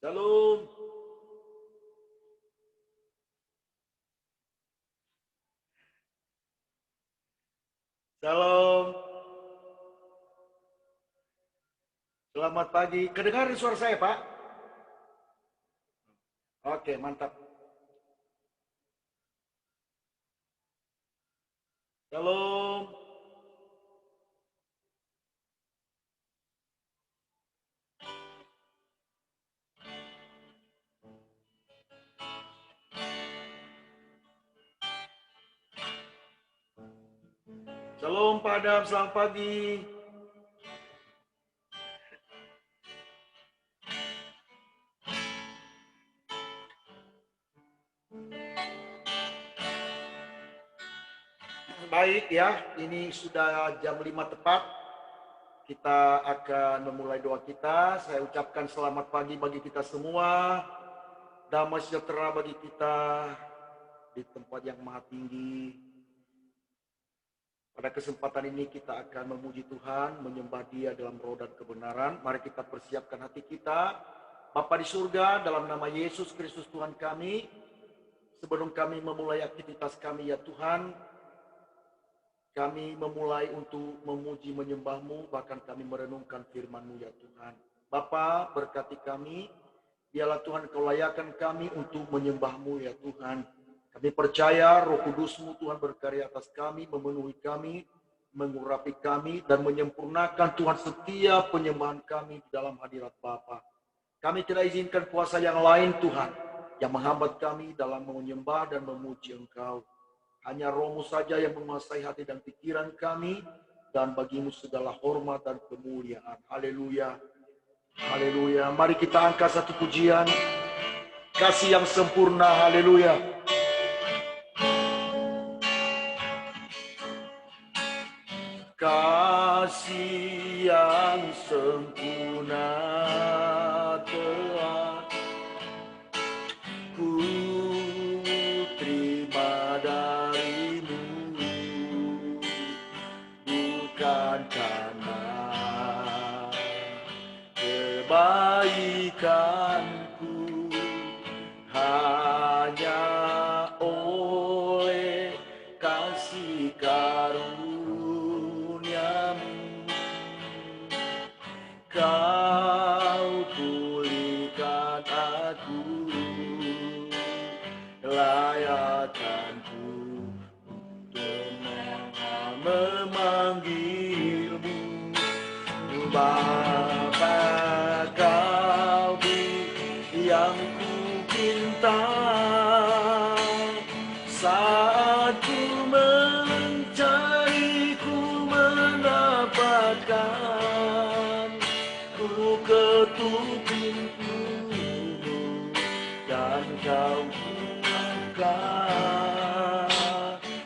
Shalom. Shalom. Selamat pagi. Kedengaran suara saya, Pak? Oke, mantap. Shalom. Shalom, Pak Adam. Selamat pagi. Baik ya, ini sudah jam 5 tepat. Kita akan memulai doa kita. Saya ucapkan selamat pagi bagi kita semua. Damai sejahtera bagi kita di tempat yang maha tinggi. Pada kesempatan ini kita akan memuji Tuhan, menyembah Dia dalam roh dan kebenaran. Mari kita persiapkan hati kita. Bapa di surga, dalam nama Yesus Kristus Tuhan kami, sebelum kami memulai aktivitas kami ya Tuhan, kami memulai untuk memuji menyembah-Mu, bahkan kami merenungkan firman-Mu ya Tuhan. Bapa, berkati kami, biarlah Tuhan Kau layakkan kami untuk menyembah-Mu ya Tuhan. Kami percaya Roh Kudus-Mu Tuhan berkarya atas kami, memenuhi kami, mengurapi kami, dan menyempurnakan Tuhan setiap penyembahan kami di dalam hadirat Bapa. Kami tidak izinkan kuasa yang lain Tuhan, yang menghambat kami dalam menyembah dan memuji Engkau. Hanya Roh-Mu saja yang menguasai hati dan pikiran kami, dan bagi-Mu segala hormat dan kemuliaan. Haleluya. Haleluya. Mari kita angkat satu pujian. Kasih yang sempurna. Haleluya. Kasih yang sempurna telah ku terima darimu, bukan karena kebaikanku, hanya oleh kasih karunia Kau pulihkan aku, layakkanku untuk memanggilmu. Bapa, Kau yang ku cinta, saat ku mencari, ku mendapatkan. Ku ketuk pintumu dan Kau buka,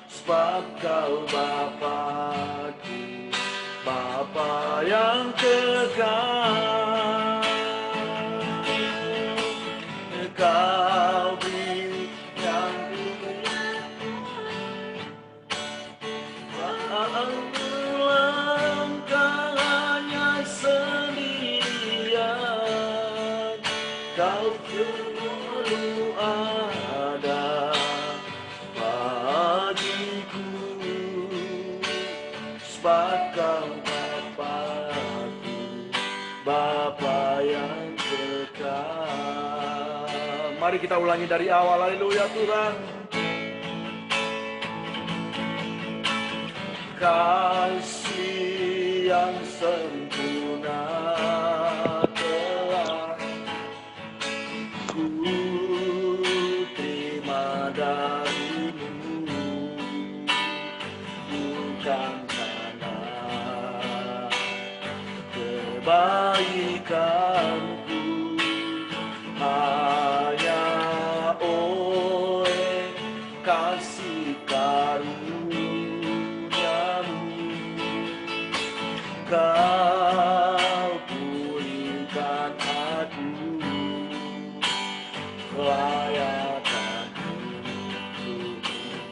sebab Kau Bapa-Ku, Bapa yang kekal. Kau beri yang langkah hanya sendirian, Kau selalu ada bagiku, sebab Kau Bapa-Ku, Bapa yang kekal. Mari kita ulangi dari awal. Haleluya Tuhan. Kasih yang sempurna telah ku terima darimu, bukan karena kebaikanku, hanya oleh kasih karunia Kau pulihkan aku, layakkanku untuk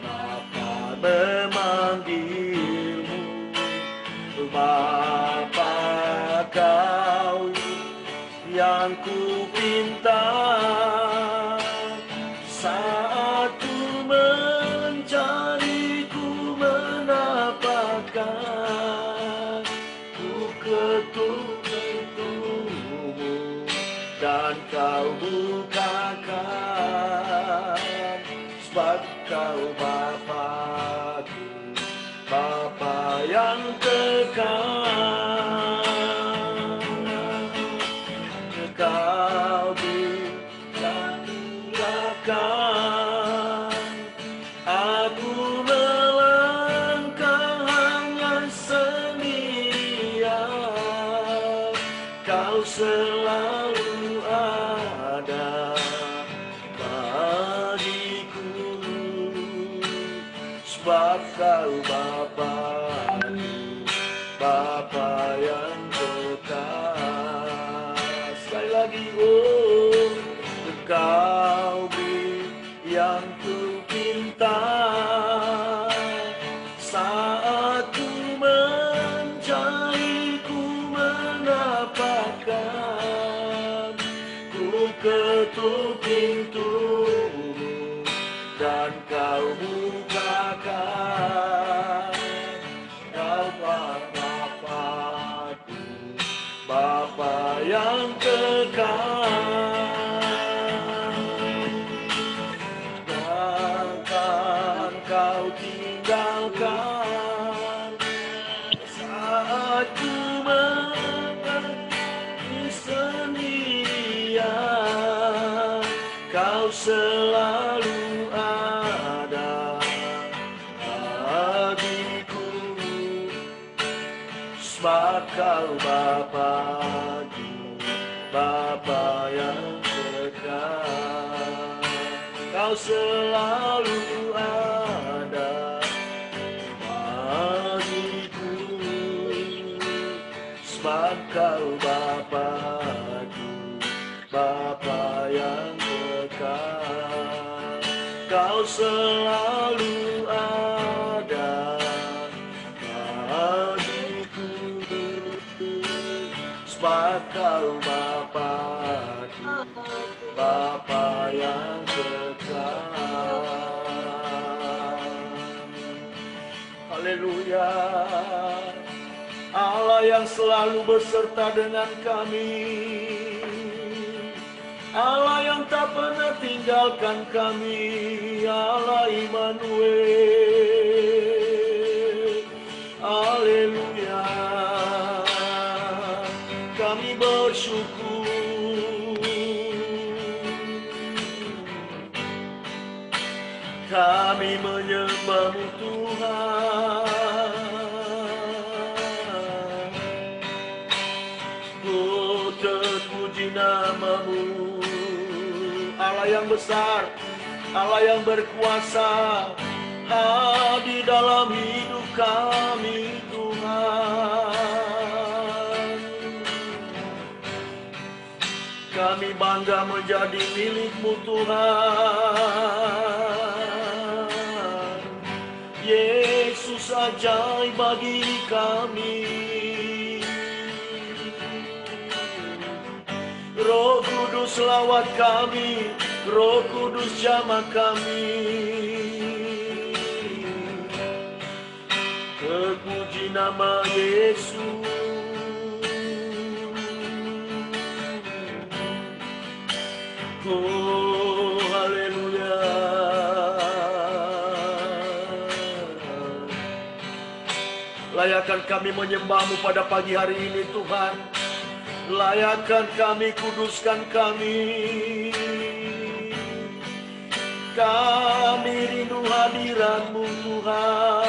dapat memanggilmu. Bapa, Kau yang yang ku pinta. Saat ku mencari, ku mendapatkan, ku ketuk pintumu dan kau bukakan, sebab kau Bapa-Ku, Bapa yang kekal. Kau dilakukan, aku melangkah hanya sendirian. Kau selalu ada bagiku, sebab kau Bapa-Ku, Bapa yang kekal. Sekali lagi, oh, Kau beri yang ku pinta. Saat ku mencari, ku mendapatkan, ku ketuk pintumu dan kau bukakan. Kau Bapa-Ku, Bapa yang kekal. Takkan kau tinggalkan saat ku menjadi sendirian. Kau selalu ada bagiku, sebab kau Bapa-Ku, Bapa yang kekal. Kau selalu ada bagiku, sebab kau Bapa-Ku, Bapa yang kekal. Kau selalu ada bagiku, sebab kau Bapa-Ku, Bapa yang kekal. Haleluya. Allah yang selalu beserta dengan kami, Allah yang tak pernah tinggalkan kami, Allah Immanuel. Haleluya. Kami bersyukur, kami menyembah-Mu Tuhan. Oh, terpuji nama-Mu, Allah yang besar, Allah yang berkuasa, di dalam hidup kami Tuhan. Kami bangga menjadi milik-Mu Tuhan. Yesus ajaib bagi kami. Roh Kudus lawat kami, Roh Kudus jamah kami. Terpuji nama Yesus. Oh, haleluya. Layakkan kami menyembah-Mu pada pagi hari ini Tuhan. Layakkan kami, kuduskan kami. Kami rindu hadirat-Mu Tuhan.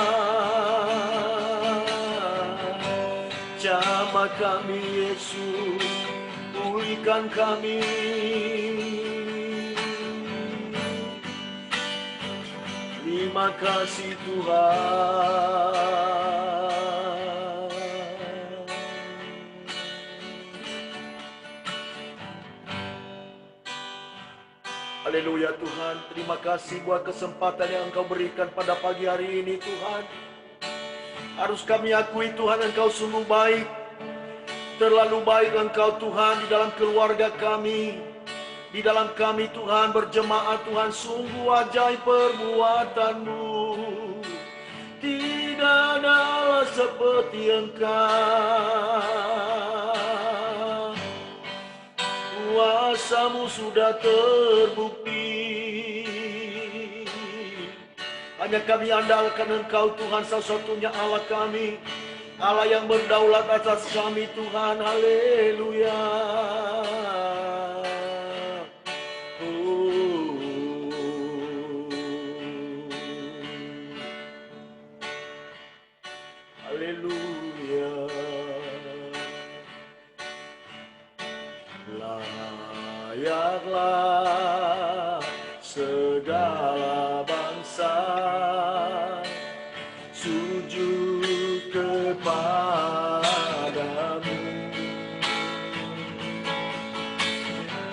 Jamah kami Yesus, pulihkan kami. Terima kasih Tuhan. Haleluya Tuhan, terima kasih buat kesempatan yang Engkau berikan pada pagi hari ini Tuhan. Harus kami akui Tuhan, Engkau sungguh baik. Terlalu baik Engkau Tuhan di dalam keluarga kami. Di dalam kami Tuhan berjemaat Tuhan, sungguh ajaib perbuatan-Mu. Tidak adalah seperti Engkau. Kuasa-Mu sudah terbukti. Hanya kami andalkan Engkau Tuhan, satu-satunya Allah kami, Allah yang berdaulat atas kami Tuhan. Haleluya. Haleluya. Layaklah segala bangsa sujud kepadamu.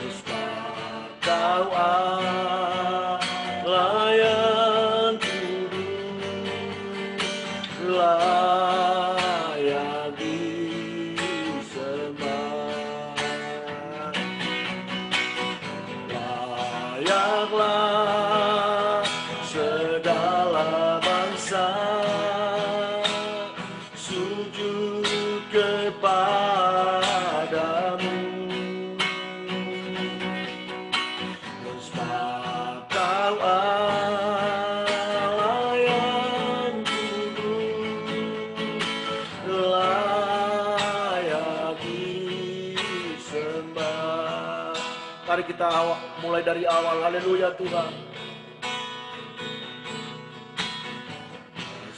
Sebab Kau Allah yang kudus, layak disembah. Layaklah segala bangsa sujud kepadamu. Sebab Kau Allah yang kudus, layak disembah. Mari kita mulai dari awal. Haleluya Tuhan.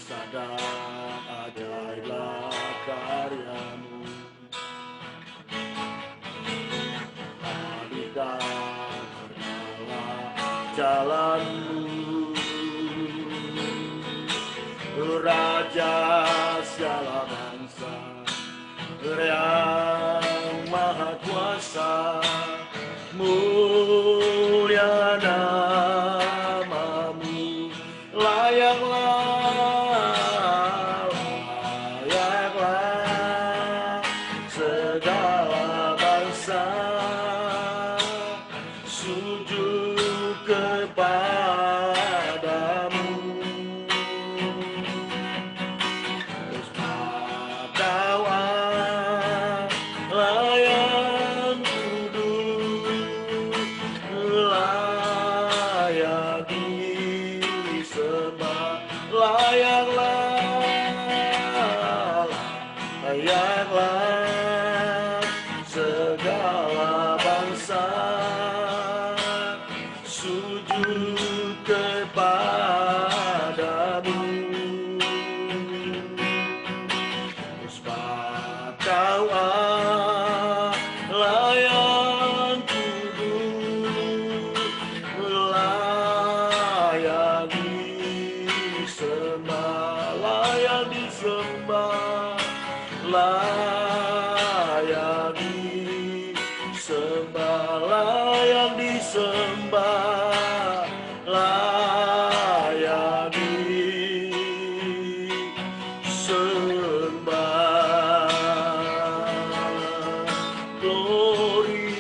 Sadar ajaiblah karya-Mu, alihkan jalan-Mu, Raja segala bangsa, yang maha kuasa, mulia nama-Mu. Layaklah segala bangsa sujud kepadamu. Sebab Kau Allah yang kudus, layak disembah. Layaklah segala bangsa sujud kepadamu. Sebab Kau Allah yang kudus, layak disembah, layak disembah, layak disembah, layak disembah, layak disembah. Glory.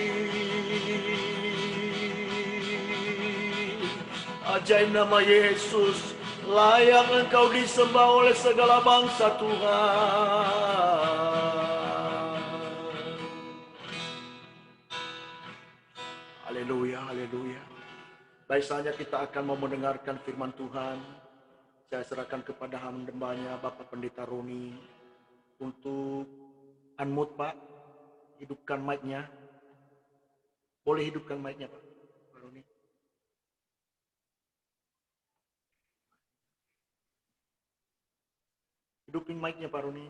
Ajaib nama Yesus, layak Engkau disembah oleh segala bangsa Tuhan. Haleluya, haleluya. Baik, saatnya kita akan mau mendengarkan firman Tuhan. Saya serahkan kepada hamba-Nya Bapak Pendeta Roni untuk unmute Pak, hidupkan mic-nya. Boleh hidupkan mic-nya Pak Roni. Hidupin mic-nya Pak Roni.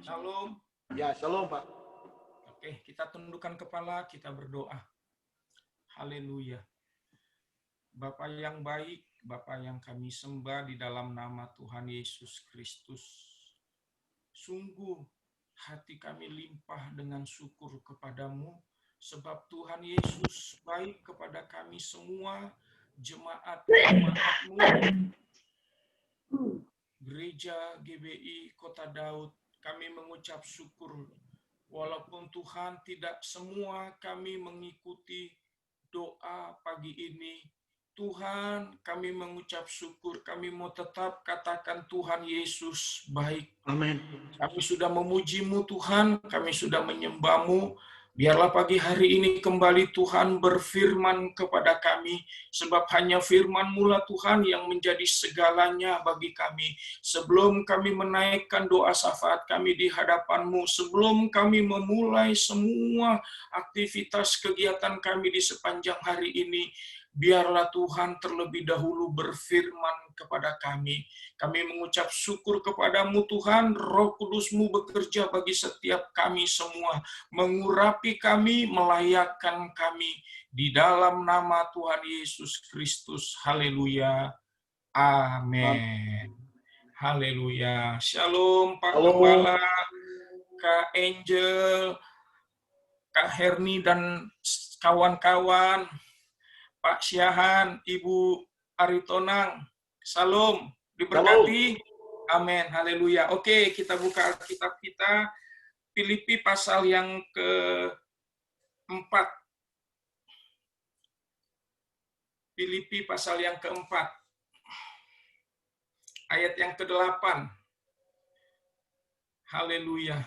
Shalom. Ya, shalom Pak. Oke, kita tundukkan kepala, kita berdoa. Haleluya. Bapa yang baik, Bapa yang kami sembah di dalam nama Tuhan Yesus Kristus. Sungguh hati kami limpah dengan syukur kepadamu, sebab Tuhan Yesus baik kepada kami semua jemaat-jemaat-Mu, Gereja GBI Kota Daud, kami mengucap syukur. Walaupun Tuhan tidak semua kami mengikuti doa pagi ini, Tuhan kami mengucap syukur. Kami mau tetap katakan Tuhan Yesus baik. Amin. Kami sudah memuji-Mu Tuhan, kami sudah menyembah-Mu. Biarlah pagi hari ini kembali Tuhan berfirman kepada kami, sebab hanya firman-Mu lah Tuhan yang menjadi segalanya bagi kami. Sebelum kami menaikkan doa syafaat kami di hadapan-Mu, sebelum kami memulai semua aktivitas kegiatan kami di sepanjang hari ini, biarlah Tuhan terlebih dahulu berfirman kepada kami. Kami mengucap syukur kepadamu Tuhan, Roh Kudus-Mu bekerja bagi setiap kami semua, mengurapi kami, melayakkan kami, di dalam nama Tuhan Yesus Kristus. Haleluya. Amin. Haleluya. Shalom Pak Gembala, Kak Angel, Kak Herni dan kawan-kawan, Pak Syahan, Ibu Aritonang. Salam, diberkati. Amin. Haleluya. Oke, kita buka Alkitab kita, Filipi pasal yang keempat. Filipi pasal yang keempat. Ayat yang ke-8. Haleluya.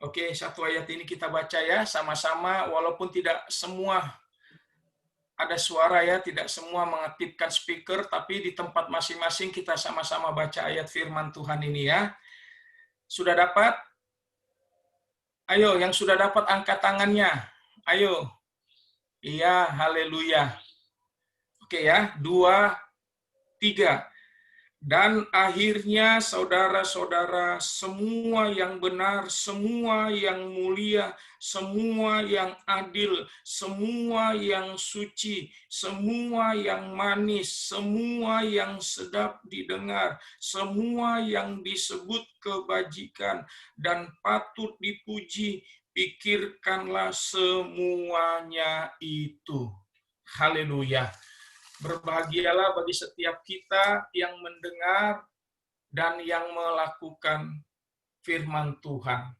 Oke, satu ayat ini kita baca ya, sama-sama, walaupun tidak semua ada suara ya, tidak semua mengaktifkan speaker, tapi di tempat masing-masing kita sama-sama baca ayat firman Tuhan ini ya. Sudah dapat? Ayo, yang sudah dapat angkat tangannya. Ayo. Iya, haleluya. Oke ya, 2, 3. Dan akhirnya saudara-saudara, semua yang benar, semua yang mulia, semua yang adil, semua yang suci, semua yang manis, semua yang sedap didengar, semua yang disebut kebajikan dan patut dipuji, pikirkanlah semuanya itu. Haleluya. Berbahagialah bagi setiap kita yang mendengar dan yang melakukan firman Tuhan.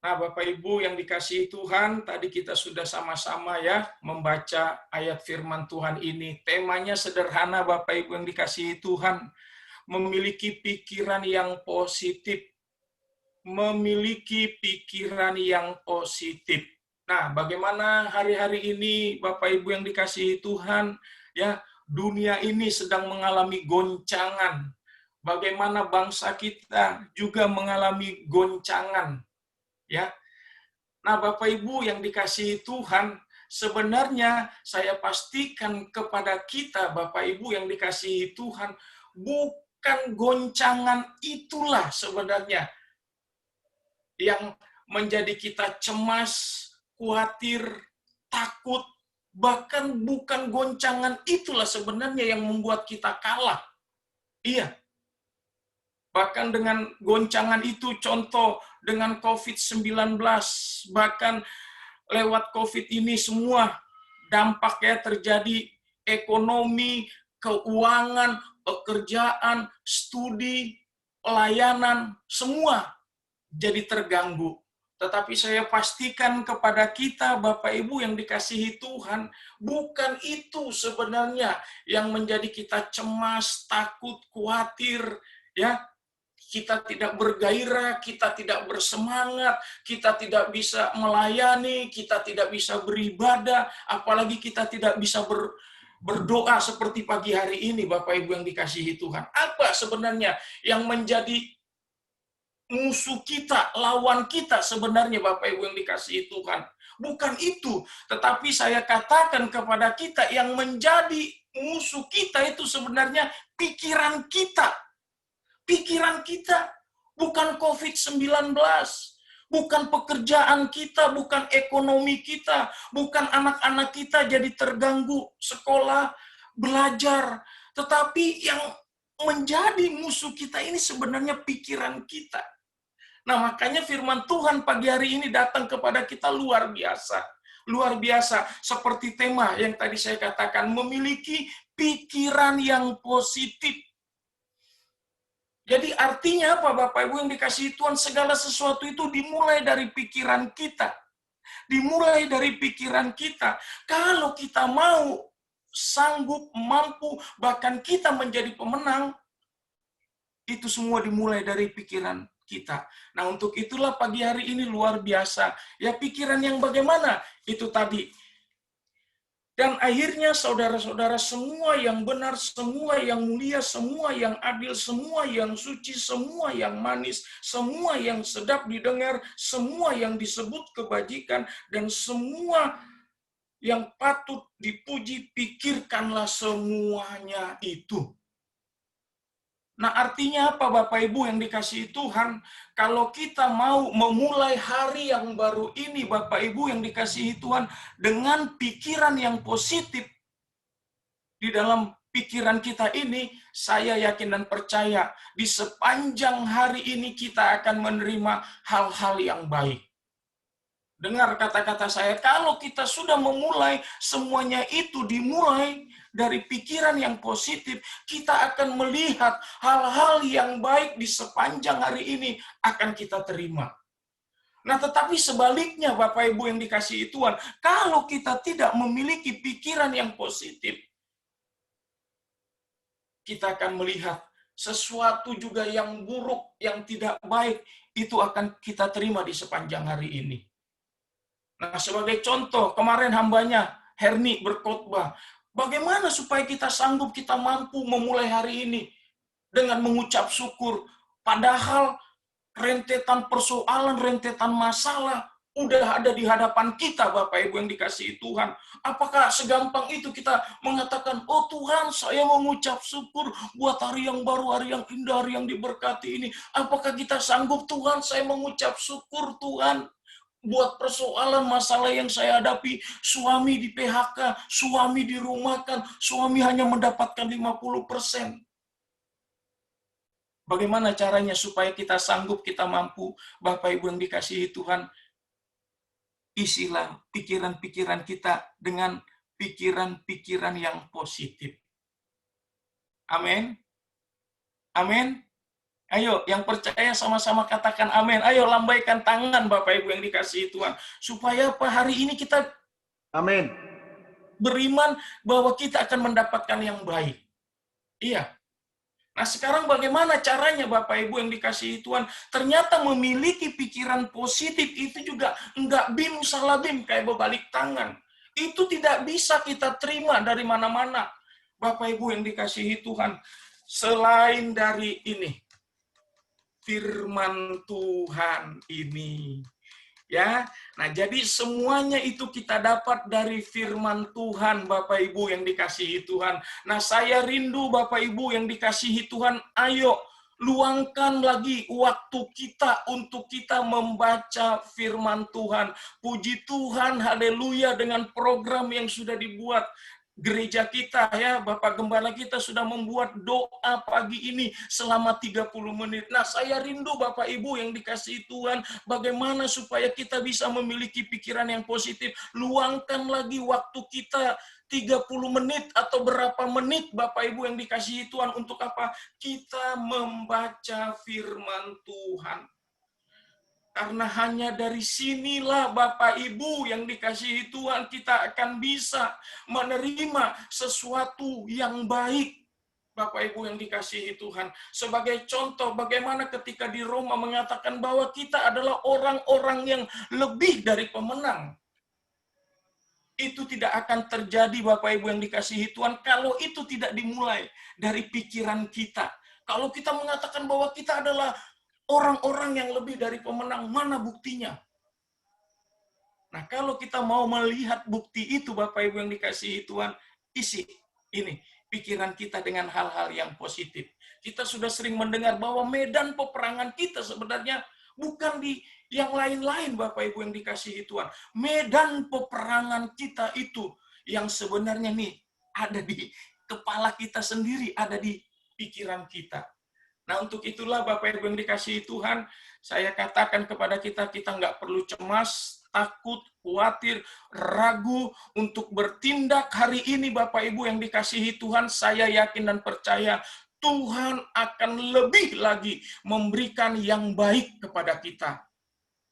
Nah, Bapak Ibu yang dikasihi Tuhan, tadi kita sudah sama-sama ya membaca ayat firman Tuhan ini. Temanya sederhana Bapak Ibu yang dikasihi Tuhan, memiliki pikiran yang positif. Memiliki pikiran yang positif. Nah, bagaimana hari-hari ini Bapak Ibu yang dikasihi Tuhan, ya, dunia ini sedang mengalami goncangan. Bagaimana bangsa kita juga mengalami goncangan, ya. Nah, Bapak Ibu yang dikasihi Tuhan, sebenarnya saya pastikan kepada kita Bapak Ibu yang dikasihi Tuhan, bukan goncangan itulah sebenarnya yang menjadi kita cemas, khawatir, takut, bahkan bukan goncangan itulah sebenarnya yang membuat kita kalah. Iya. Bahkan dengan goncangan itu, contoh dengan COVID-19, bahkan lewat COVID ini semua dampaknya terjadi ekonomi, keuangan, pekerjaan, studi, pelayanan, semua jadi terganggu. Tetapi saya pastikan kepada kita, Bapak Ibu yang dikasihi Tuhan, bukan itu sebenarnya yang menjadi kita cemas, takut, khawatir, ya. Kita tidak bergairah, kita tidak bersemangat, kita tidak bisa melayani, kita tidak bisa beribadah, apalagi kita tidak bisa berdoa seperti pagi hari ini, Bapak Ibu yang dikasihi Tuhan. Apa sebenarnya yang menjadi musuh kita, lawan kita sebenarnya Bapak Ibu yang dikasihi Tuhan? Bukan itu, tetapi saya katakan kepada kita yang menjadi musuh kita itu sebenarnya pikiran kita. Pikiran kita, bukan COVID-19, bukan pekerjaan kita, bukan ekonomi kita, bukan anak-anak kita jadi terganggu sekolah, belajar, tetapi yang menjadi musuh kita ini sebenarnya pikiran kita. Nah, makanya firman Tuhan pagi hari ini datang kepada kita luar biasa. Luar biasa, seperti tema yang tadi saya katakan, memiliki pikiran yang positif. Jadi artinya apa Bapak Ibu yang dikasihi Tuhan? Segala sesuatu itu dimulai dari pikiran kita. Dimulai dari pikiran kita. Kalau kita mau, sanggup, mampu, bahkan kita menjadi pemenang, itu semua dimulai dari pikiran kita. Nah, untuk itulah pagi hari ini luar biasa. Ya, pikiran yang bagaimana? Itu tadi. Dan akhirnya saudara-saudara, semua yang benar, semua yang mulia, semua yang adil, semua yang suci, semua yang manis, semua yang sedap didengar, semua yang disebut kebajikan, dan semua yang patut dipuji, pikirkanlah semuanya itu. Nah, artinya apa Bapak Ibu yang dikasihi Tuhan? Kalau kita mau memulai hari yang baru ini Bapak Ibu yang dikasihi Tuhan dengan pikiran yang positif di dalam pikiran kita ini, saya yakin dan percaya di sepanjang hari ini kita akan menerima hal-hal yang baik. Dengar kata-kata saya, kalau kita sudah memulai, semuanya itu dimulai dari pikiran yang positif, kita akan melihat hal-hal yang baik di sepanjang hari ini akan kita terima. Nah, tetapi sebaliknya Bapak Ibu yang dikasihi Tuhan, kalau kita tidak memiliki pikiran yang positif, kita akan melihat sesuatu juga yang buruk, yang tidak baik, itu akan kita terima di sepanjang hari ini. Nah, sebagai contoh, kemarin hambanya Herni berkhotbah. Bagaimana supaya kita sanggup, kita mampu memulai hari ini dengan mengucap syukur. Padahal rentetan persoalan, rentetan masalah udah ada di hadapan kita, Bapak Ibu yang dikasihi Tuhan. Apakah segampang itu kita mengatakan, oh Tuhan, saya mengucap syukur buat hari yang baru, hari yang indah, hari yang diberkati ini. Apakah kita sanggup, Tuhan, saya mengucap syukur, Tuhan, buat persoalan masalah yang saya hadapi, suami di PHK, suami dirumahkan, suami hanya mendapatkan 50%. Bagaimana caranya supaya kita sanggup, kita mampu, Bapak Ibu yang dikasihi Tuhan, isilah pikiran-pikiran kita dengan pikiran-pikiran yang positif. Amin. Amin. Ayo, yang percaya sama-sama katakan amin. Ayo, lambaikan tangan Bapak Ibu yang dikasihi Tuhan. Supaya apa? Hari ini kita Amin. beriman bahwa kita akan mendapatkan yang baik. Iya. Nah, sekarang bagaimana caranya Bapak Ibu yang dikasihi Tuhan? Ternyata memiliki pikiran positif itu juga enggak bim salah bim kayak berbalik tangan. Itu tidak bisa kita terima dari mana-mana. Bapak Ibu yang dikasihi Tuhan. Selain dari ini, firman Tuhan ini. Ya, nah jadi semuanya itu kita dapat dari firman Tuhan, Bapak Ibu yang dikasihi Tuhan. Nah, saya rindu Bapak Ibu yang dikasihi Tuhan, ayo luangkan lagi waktu kita untuk kita membaca firman Tuhan. Puji Tuhan, haleluya, dengan program yang sudah dibuat gereja kita, ya, Bapak Gembala kita sudah membuat doa pagi ini selama 30 menit. Nah, saya rindu Bapak Ibu yang dikasihi Tuhan, bagaimana supaya kita bisa memiliki pikiran yang positif. Luangkan lagi waktu kita 30 menit atau berapa menit Bapak Ibu yang dikasihi Tuhan untuk apa? Kita membaca firman Tuhan. Karena hanya dari sinilah Bapak Ibu yang dikasihi Tuhan, kita akan bisa menerima sesuatu yang baik. Bapak Ibu yang dikasihi Tuhan. Sebagai contoh, bagaimana ketika di Roma mengatakan bahwa kita adalah orang-orang yang lebih dari pemenang. Itu tidak akan terjadi Bapak Ibu yang dikasihi Tuhan kalau itu tidak dimulai dari pikiran kita. Kalau kita mengatakan bahwa kita adalah orang-orang yang lebih dari pemenang, mana buktinya? Nah, kalau kita mau melihat bukti itu, Bapak Ibu yang dikasihi Tuhan, isi ini pikiran kita dengan hal-hal yang positif. Kita sudah sering mendengar bahwa medan peperangan kita sebenarnya bukan di yang lain-lain, Bapak Ibu yang dikasihi Tuhan. Medan peperangan kita itu yang sebenarnya nih ada di kepala kita sendiri, ada di pikiran kita. Nah, untuk itulah Bapak Ibu yang dikasihi Tuhan, saya katakan kepada kita, kita nggak perlu cemas, takut, khawatir, ragu untuk bertindak hari ini, Bapak Ibu yang dikasihi Tuhan, saya yakin dan percaya Tuhan akan lebih lagi memberikan yang baik kepada kita.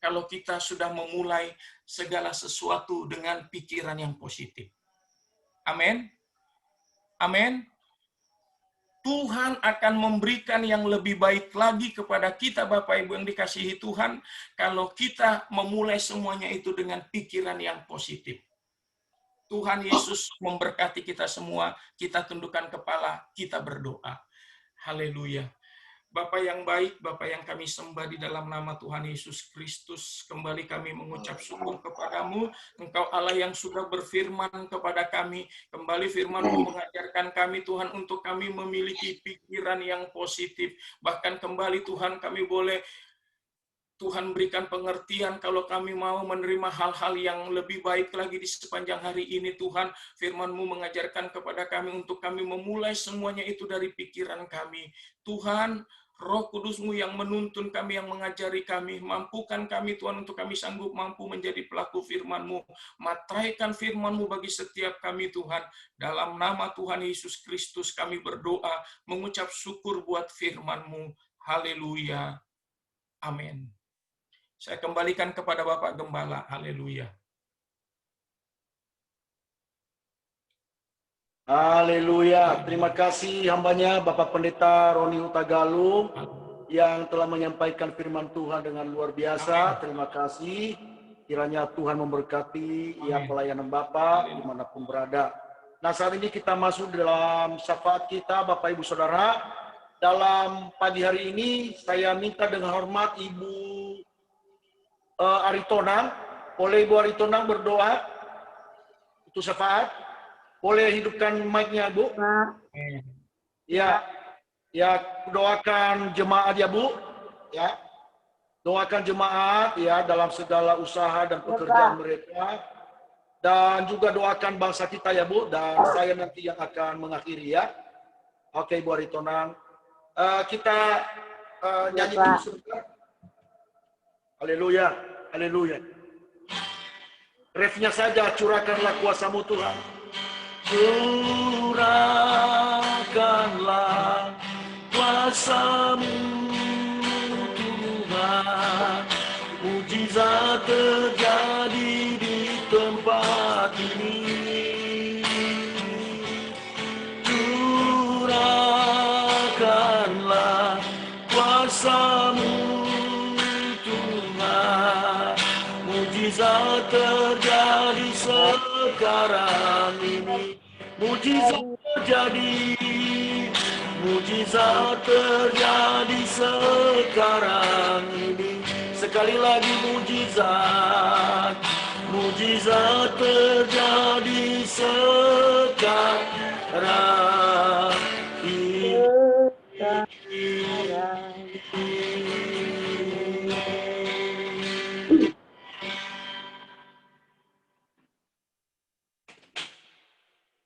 Kalau kita sudah memulai segala sesuatu dengan pikiran yang positif. Amin. Amin. Tuhan akan memberikan yang lebih baik lagi kepada kita, Bapak Ibu yang dikasihi Tuhan, kalau kita memulai semuanya itu dengan pikiran yang positif. Tuhan Yesus memberkati kita semua, kita tundukkan kepala, kita berdoa. Haleluya. Bapak yang baik, Bapak yang kami sembah di dalam nama Tuhan Yesus Kristus, kembali kami mengucap syukur kepadamu, Engkau Allah yang sudah berfirman kepada kami, kembali firman-Mu mengajarkan kami Tuhan untuk kami memiliki pikiran yang positif, bahkan kembali Tuhan kami boleh Tuhan berikan pengertian kalau kami mau menerima hal-hal yang lebih baik lagi di sepanjang hari ini Tuhan. Firman-Mu mengajarkan kepada kami untuk kami memulai semuanya itu dari pikiran kami. Tuhan, Roh Kudus-Mu yang menuntun kami, yang mengajari kami, mampukan kami Tuhan untuk kami sanggup mampu menjadi pelaku firman-Mu. Matraikan firman-Mu bagi setiap kami Tuhan. Dalam nama Tuhan Yesus Kristus kami berdoa, mengucap syukur buat firman-Mu. Haleluya. Amin. Saya kembalikan kepada Bapak Gembala. Haleluya. Haleluya. Terima kasih hambanya Bapak Pendeta Roni Hutagalung yang telah menyampaikan firman Tuhan dengan luar biasa. Terima kasih. Kiranya Tuhan memberkati ya pelayanan Bapak dimanapun berada. Nah, saat ini kita masuk dalam syafaat kita, Bapak Ibu Saudara. Dalam pagi hari ini saya minta dengan hormat Ibu Aritonang, boleh Ibu Aritonang berdoa untuk syafaat? Boleh hidupkan mic-nya, Bu? Ya, ya, doakan jemaat ya, Bu. Ya, doakan jemaat ya dalam segala usaha dan pekerjaan mereka, dan juga doakan bangsa kita ya, Bu. Dan saya nanti yang akan mengakhiri ya. Oke, Ibu Aritonang, kita nyanyi dulu sebentar. Haleluya, haleluya. Refnya saja, curahkanlah kuasa-Mu Tuhan. Curahkanlah kuasa-Mu Tuhan, mujizat terjadi di tempat ini. Curahkanlah kuasa-Mu Tuhan, mujizat terjadi sekarang ini. Mujizat terjadi, mujizat terjadi sekarang ini. Sekali lagi mujizat, mujizat terjadi sekarang ini.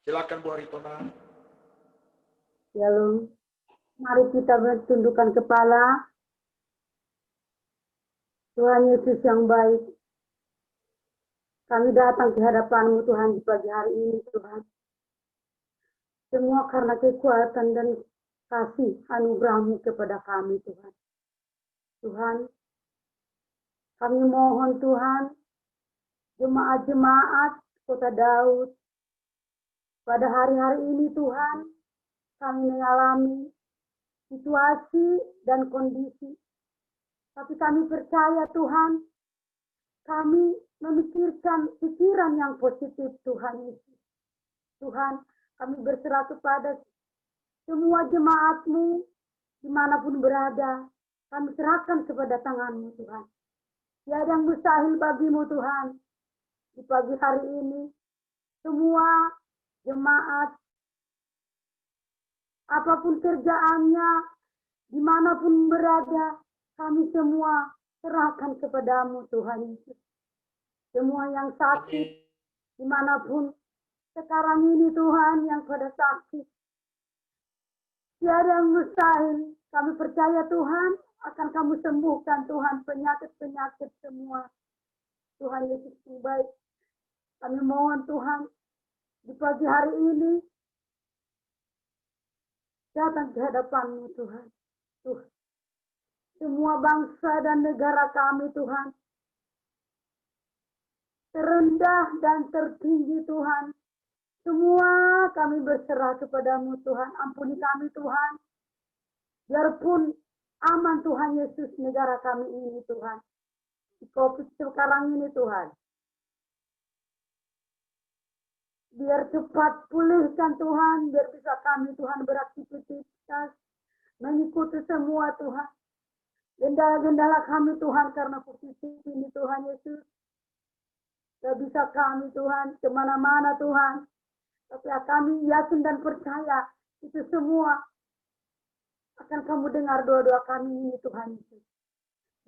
Silakan Bu Aritona. Shalom. Mari kita bertundukkan kepala. Tuhan Yesus yang baik, kami datang ke hadapan-Mu Tuhan di pagi hari ini Tuhan. Semua karena kekuatan dan kasih anugerah-Mu kepada kami Tuhan. Tuhan, kami mohon Tuhan, jemaat-jemaat Kota Daud, pada hari-hari ini Tuhan, kami mengalami situasi dan kondisi. Tapi kami percaya Tuhan, kami memikirkan pikiran yang positif Tuhan Yesus. Tuhan, kami berserah kepada semua jemaat-Mu, dimanapun berada, kami serahkan kepada tangan-Mu Tuhan. Tiada yang mustahil bagi-Mu Tuhan. Di pagi hari ini, semua jemaat, apapun kerjaannya, dimanapun berada, kami semua serahkan kepada-Mu Tuhan Yesus. Semua yang sakit, dimanapun sekarang ini Tuhan yang pada sakit, tiada yang mustahil. Kami percaya Tuhan akan Kamu sembuhkan Tuhan penyakit-penyakit semua. Tuhan Yesus yang baik. Kami mohon Tuhan, di pagi hari ini, datang ke hadapan-Mu Tuhan. Tuhan, semua bangsa dan negara kami Tuhan, terendah dan tertinggi Tuhan, semua kami berserah kepada-Mu Tuhan. Ampuni kami Tuhan, biarpun aman Tuhan Yesus negara kami ini Tuhan. Di COVID sekarang ini Tuhan, biar cepat pulihkan Tuhan, biar bisa kami Tuhan beraktivitas, mengikuti semua Tuhan. Gendala-gendala kami Tuhan karena posisi ini Tuhan Yesus. Gak bisa kami Tuhan kemana-mana Tuhan. Tapi kami yakin dan percaya itu semua akan kamu dengar doa-doa kami ini Tuhan Yesus.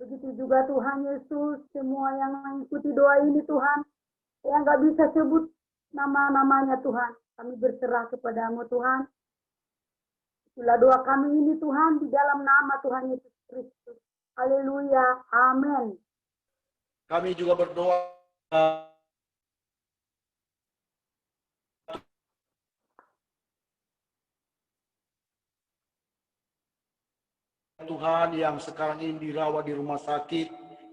Begitu juga Tuhan Yesus, semua yang mengikuti doa ini Tuhan, yang gak bisa sebut nama-namanya Tuhan, kami berserah kepada-Mu Tuhan. Itulah doa kami ini Tuhan, di dalam nama Tuhan Yesus Kristus. Haleluya, amin. Kami juga berdoa Tuhan yang sekarang ini dirawat di rumah sakit.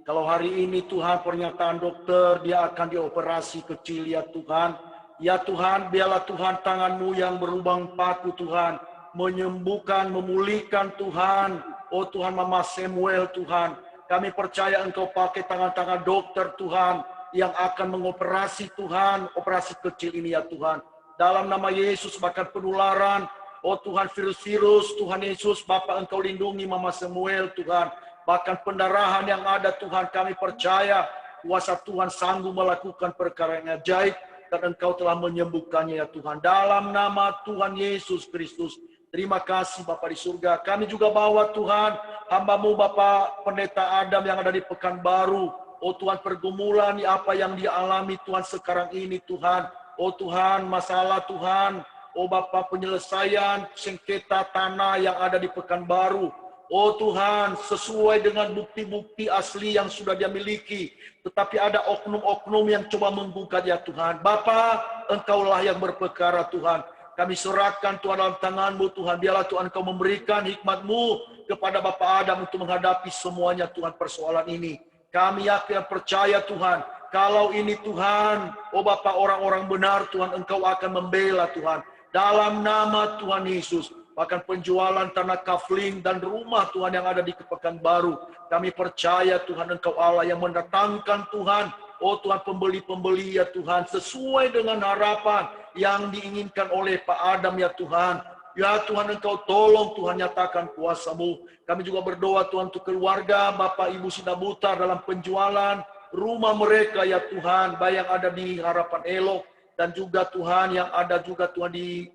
Kalau hari ini Tuhan pernyataan dokter dia akan dioperasi kecil ya Tuhan. Ya Tuhan, biarlah Tuhan tangan-Mu yang berlubang paku Tuhan, menyembuhkan, memulihkan Tuhan. Oh Tuhan, Mama Samuel Tuhan, kami percaya Engkau pakai tangan-tangan dokter Tuhan, yang akan mengoperasi Tuhan, operasi kecil ini ya Tuhan. Dalam nama Yesus, bahkan penularan, oh Tuhan, virus-virus, Tuhan Yesus, Bapa Engkau lindungi Mama Samuel Tuhan. Bahkan pendarahan yang ada Tuhan, kami percaya kuasa Tuhan sanggup melakukan perkara yang ajaib, dan Engkau telah menyembuhkannya ya Tuhan. Dalam nama Tuhan Yesus Kristus, terima kasih Bapa di surga. Kami juga bawa Tuhan, hamba-Mu Bapa Pendeta Adam yang ada di Pekanbaru. Oh Tuhan, pergumulan apa yang dia alami Tuhan sekarang ini Tuhan. Oh Tuhan, masalah Tuhan. Oh Bapa, penyelesaian sengketa tanah yang ada di Pekanbaru. Oh Tuhan, sesuai dengan bukti-bukti asli yang sudah dia miliki. Tetapi ada oknum-oknum yang coba menggugat ya Tuhan. Bapa, Engkaulah yang berperkara Tuhan. Kami serahkan Tuhan dalam tangan-Mu Tuhan. Biarlah Tuhan Engkau memberikan hikmat-Mu kepada Bapa Adam untuk menghadapi semuanya Tuhan persoalan ini. Kami yakin percaya Tuhan. Kalau ini Tuhan, oh Bapa, orang-orang benar Tuhan, Engkau akan membela Tuhan. Dalam nama Tuhan Yesus. Bahkan penjualan tanah kafling dan rumah Tuhan yang ada di Pekanbaru. Kami percaya Tuhan Engkau Allah yang mendatangkan Tuhan. Oh Tuhan, pembeli-pembeli ya Tuhan. Sesuai dengan harapan yang diinginkan oleh Pak Adam ya Tuhan. Ya Tuhan, Engkau tolong Tuhan, nyatakan kuasa-Mu. Kami juga berdoa Tuhan untuk keluarga Bapak Ibu Sidabutar dalam penjualan rumah mereka ya Tuhan. Baik yang ada di Harapan Elok. Dan juga Tuhan yang ada juga Tuhan di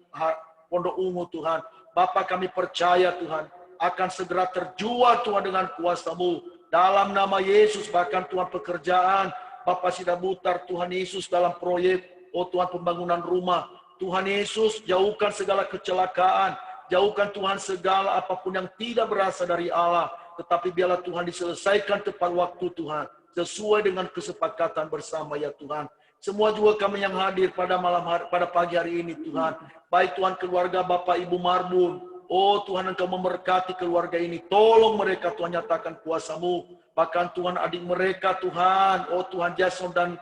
Pondok Ungu Tuhan. Bapak, kami percaya Tuhan akan segera terjual Tuhan dengan kuasa-Mu. Dalam nama Yesus, bahkan Tuhan pekerjaan Bapak Sidabutar Tuhan Yesus dalam proyek, oh Tuhan, pembangunan rumah. Tuhan Yesus, jauhkan segala kecelakaan. Jauhkan Tuhan segala apapun yang tidak berasal dari Allah. Tetapi biarlah Tuhan diselesaikan tepat waktu Tuhan. Sesuai dengan kesepakatan bersama ya Tuhan. Semua juga kami yang hadir pada pada pagi hari ini Tuhan. Baik Tuhan, keluarga Bapak Ibu Marbun. Oh Tuhan, Engkau memberkati keluarga ini. Tolong mereka Tuhan, nyatakan kuasa-Mu. Bahkan Tuhan, adik mereka Tuhan. Oh Tuhan, Jason dan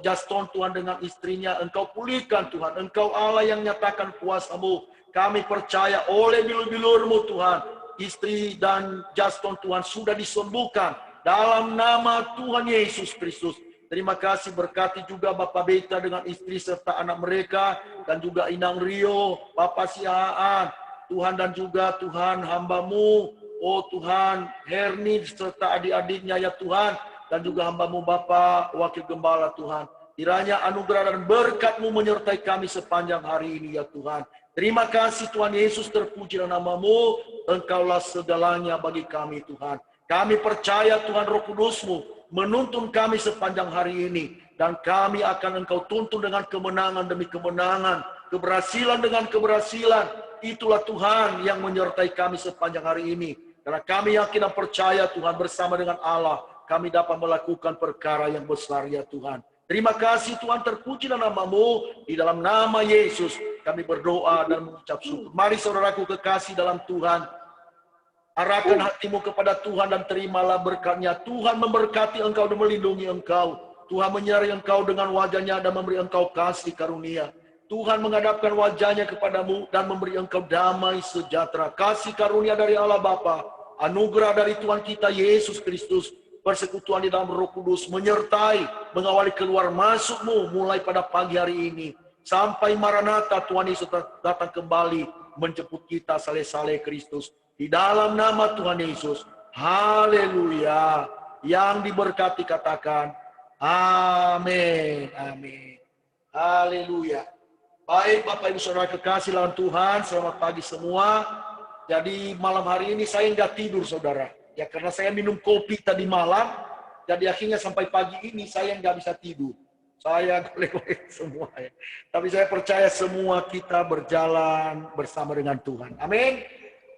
Juston Tuhan dengan istrinya. Engkau pulihkan Tuhan. Engkau Allah yang nyatakan kuasa-Mu. Kami percaya oleh bilur-bilur-Mu Tuhan. Istri dan Juston Tuhan sudah disembuhkan. Dalam nama Tuhan Yesus Kristus. Terima kasih, berkati juga Bapak Beta dengan istri serta anak mereka. Dan juga Inang Rio, Bapak Siaan. Tuhan, dan juga Tuhan hamba-Mu. Oh Tuhan, Herni serta adik-adiknya ya Tuhan. Dan juga hamba-Mu Bapak Wakil Gembala Tuhan. Kiranya anugerah dan berkat-Mu menyertai kami sepanjang hari ini ya Tuhan. Terima kasih Tuhan Yesus, terpuji dalam nama-Mu. Engkaulah segalanya bagi kami Tuhan. Kami percaya Tuhan Roh Kudus-Mu menuntun kami sepanjang hari ini. Dan kami akan Engkau tuntun dengan kemenangan demi kemenangan. Keberhasilan dengan keberhasilan. Itulah Tuhan yang menyertai kami sepanjang hari ini. Karena kami yakin dan percaya Tuhan bersama dengan Allah. kami dapat melakukan perkara yang besar ya Tuhan. Terima kasih Tuhan, terpujilah nama-Mu. Di dalam nama Yesus kami berdoa dan mengucap syukur. Mari saudaraku kekasih dalam Tuhan, arahkan hatimu kepada Tuhan dan terimalah berkat-Nya. Tuhan memberkati engkau dan melindungi engkau. Tuhan menyertai engkau dengan wajah-Nya dan memberi engkau kasih karunia. Tuhan menghadapkan wajah-Nya kepadamu dan memberi engkau damai sejahtera. Kasih karunia dari Allah Bapa, anugerah dari Tuhan kita Yesus Kristus, persekutuan di dalam Roh Kudus menyertai, mengawali keluar masukmu mulai pada pagi hari ini. Sampai Maranatha Tuhan Yesus datang kembali menjemput kita saleh-saleh Kristus. Di dalam nama Tuhan Yesus, haleluya. Yang diberkati katakan, amin, amin. Haleluya. Baik Bapak Ibu Saudara kekasih dalam Tuhan, selamat pagi semua. Jadi malam hari ini saya nggak tidur saudara. Ya karena saya minum kopi tadi malam, jadi akhirnya sampai pagi ini saya nggak bisa tidur. Saya golek-golek semua ya. Tapi saya percaya semua kita berjalan bersama dengan Tuhan. Amin.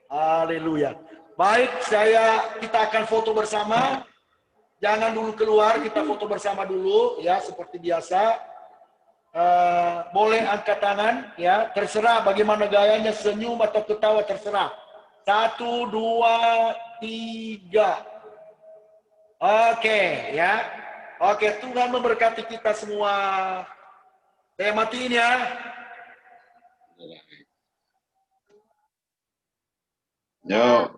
Haleluya. Baik, kita akan foto bersama. Jangan dulu keluar, kita foto bersama dulu ya seperti biasa. Boleh angkat tangan ya, terserah bagaimana gayanya, senyum atau ketawa terserah. 1, 2, 3. Oke ya. Oke, Tuhan memberkati kita semua. Saya matiin ya. Yo.